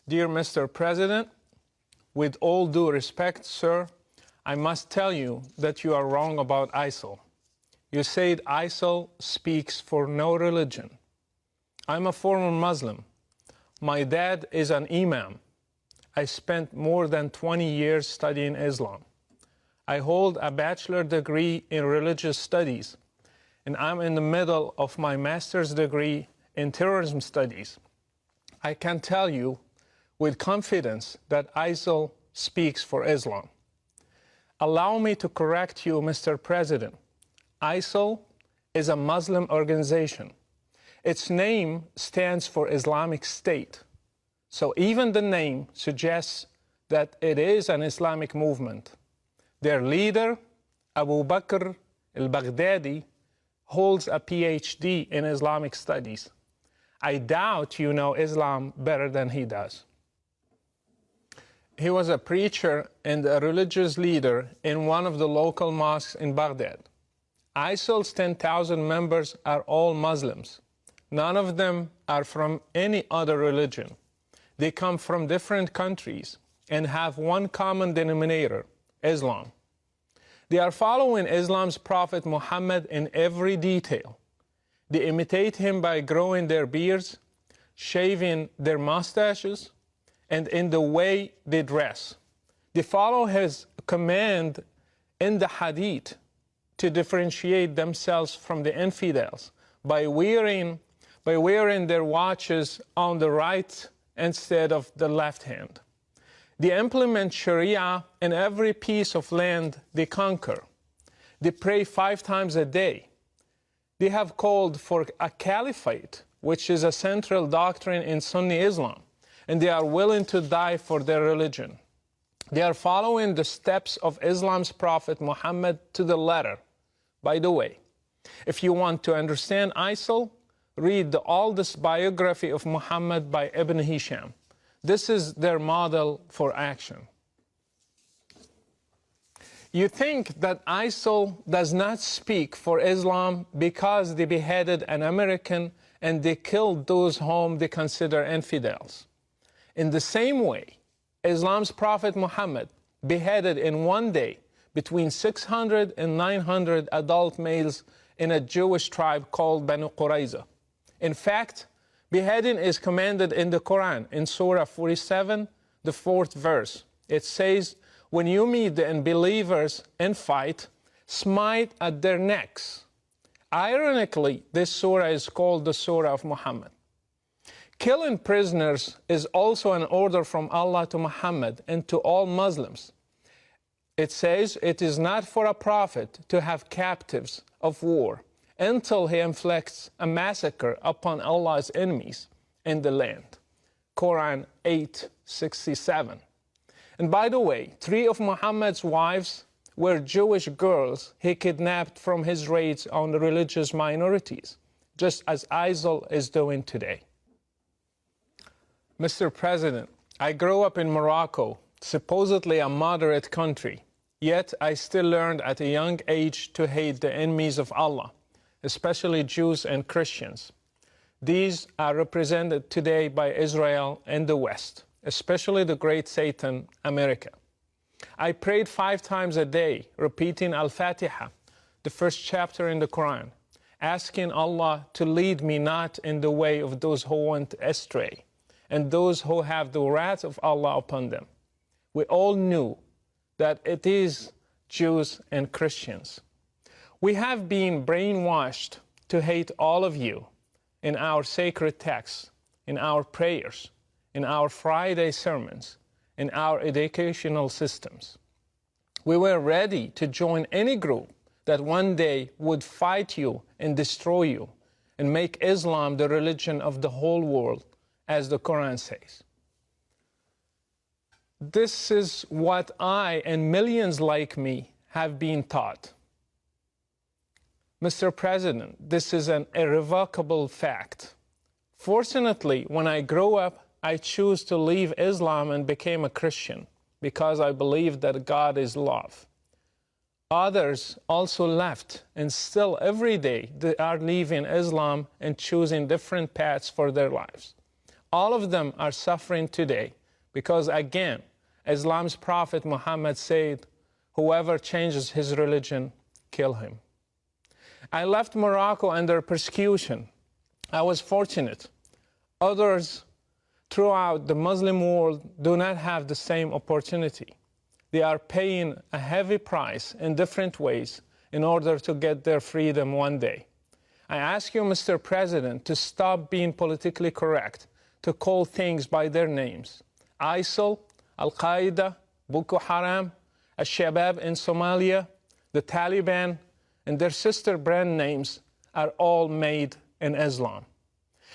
Dear Mr. President, with all due respect, sir, I must tell you that you are wrong about ISIL. You said ISIL speaks for no religion. I'm a former Muslim. My dad is an imam. I spent more than 20 years studying Islam. I hold a bachelor degree in religious studies, and I'm in the middle of my master's degree in terrorism studies. I can tell you with confidence that ISIL speaks for Islam. Allow me to correct you, Mr. President. ISIL is a Muslim organization. Its name stands for Islamic State. So even the name suggests that it is an Islamic movement. Their leader, Abu Bakr al-Baghdadi, holds a PhD in Islamic studies. I doubt you know Islam better than he does. He was a preacher and a religious leader in one of the local mosques in Baghdad. ISIL's 10,000 members are all Muslims. None of them are from any other religion. They come from different countries and have one common denominator, Islam. They are following Islam's Prophet Muhammad in every detail. They imitate him by growing their beards, shaving their mustaches, and in the way they dress. They follow his command in the hadith to differentiate themselves from the infidels by wearing their watches on the right instead of the left hand. They implement Sharia in every piece of land they conquer. They pray 5 times a day. They have called for a caliphate, which is a central doctrine in Sunni Islam, and they are willing to die for their religion. They are following the steps of Islam's Prophet Muhammad to the letter. By the way, if you want to understand ISIL, read the oldest biography of Muhammad by Ibn Hisham. This is their model for action. You think that ISIL does not speak for Islam because they beheaded an American and they killed those whom they consider infidels. In the same way, Islam's Prophet Muhammad beheaded in one day between 600 and 900 adult males in a Jewish tribe called Banu Qurayza. In fact, beheading is commanded in the Quran in Surah 47, the 4th verse. It says, when you meet the unbelievers in fight, smite at their necks. Ironically, this surah is called the Surah of Muhammad. Killing prisoners is also an order from Allah to Muhammad and to all Muslims. It says it is not for a prophet to have captives of war until he inflicts a massacre upon Allah's enemies in the land. Quran 8:67. And by the way, 3 of Muhammad's wives were Jewish girls he kidnapped from his raids on the religious minorities, just as ISIL is doing today. Mr. President, I grew up in Morocco, supposedly a moderate country, yet I still learned at a young age to hate the enemies of Allah, especially Jews and Christians. These are represented today by Israel and the West, especially the great Satan, America. I prayed 5 times a day, repeating Al-Fatiha, the first chapter in the Quran, asking Allah to lead me not in the way of those who went astray, and those who have the wrath of Allah upon them. We all knew that it is Jews and Christians. We have been brainwashed to hate all of you in our sacred texts, in our prayers, in our Friday sermons, in our educational systems. We were ready to join any group that one day would fight you and destroy you and make Islam the religion of the whole world, as the Quran says. This is what I and millions like me have been taught. Mr. President, this is an irrevocable fact. Fortunately, when I grew up, I chose to leave Islam and became a Christian because I believe that God is love. Others also left, and still every day they are leaving Islam and choosing different paths for their lives. All of them are suffering today Because again, Islam's Prophet Muhammad said, whoever changes his religion, kill him. I left Morocco under persecution. I was fortunate. Others throughout the Muslim world do not have the same opportunity. They are paying a heavy price in different ways in order to get their freedom one day. I ask you, Mr. President, to stop being politically correct, to call things by their names. ISIL, Al-Qaeda, Boko Haram, Al-Shabaab in Somalia, the Taliban, and their sister brand names are all made in Islam.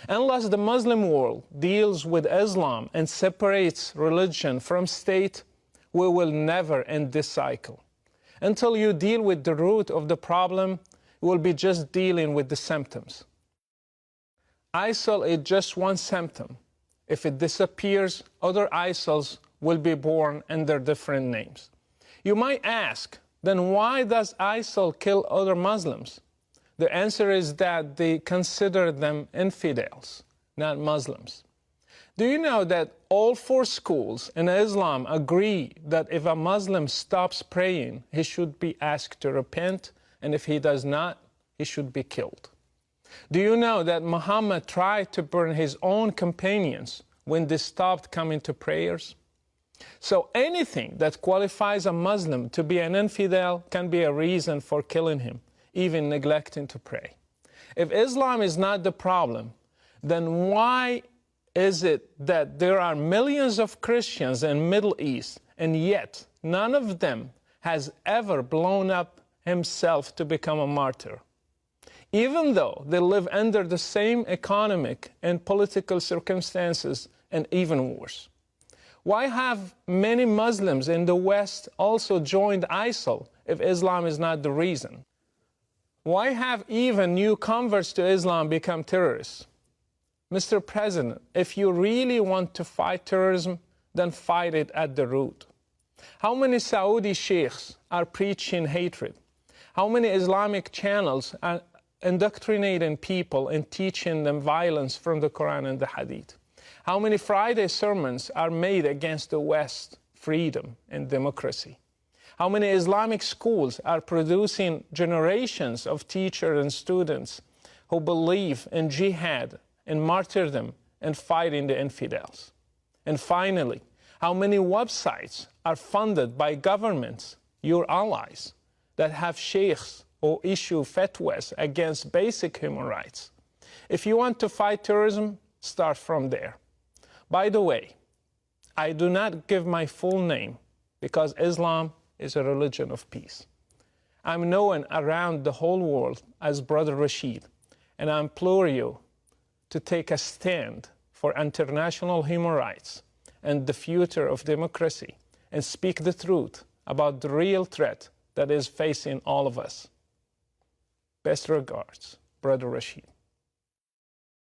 Unless the Muslim world deals with Islam and separates religion from state, we will never end this cycle. Until you deal with the root of the problem, you will be just dealing with the symptoms. ISIL is just one symptom. If it disappears, other ISILs will be born under different names. You might ask, then why does ISIL kill other Muslims? The answer is that they consider them infidels, not Muslims. Do you know that all 4 schools in Islam agree that if a Muslim stops praying, he should be asked to repent, and if he does not, he should be killed? Do you know that Muhammad tried to burn his own companions when they stopped coming to prayers? So anything that qualifies a Muslim to be an infidel can be a reason for killing him, even neglecting to pray. If Islam is not the problem, then why is it that there are millions of Christians in the Middle East, and yet none of them has ever blown up himself to become a martyr? Even though they live under the same economic and political circumstances, and even worse. Why have many Muslims in the West also joined ISIL if Islam is not the reason? Why have even new converts to Islam become terrorists? Mr. President, if you really want to fight terrorism, then fight it at the root. How many Saudi sheikhs are preaching hatred? How many Islamic channels are indoctrinating people and teaching them violence from the Quran and the Hadith? How many Friday sermons are made against the West, freedom and democracy? How many Islamic schools are producing generations of teachers and students who believe in jihad and martyrdom and fighting the infidels? And finally, how many websites are funded by governments, your allies, that have sheikhs who issue fatwas against basic human rights? If you want to fight terrorism, start from there. By the way, I do not give my full name because Islam is a religion of peace. I'm known around the whole world as Brother Rashid, and I implore you to take a stand for international human rights and the future of democracy and speak the truth about the real threat that is facing all of us. Best regards, Brother Rashid.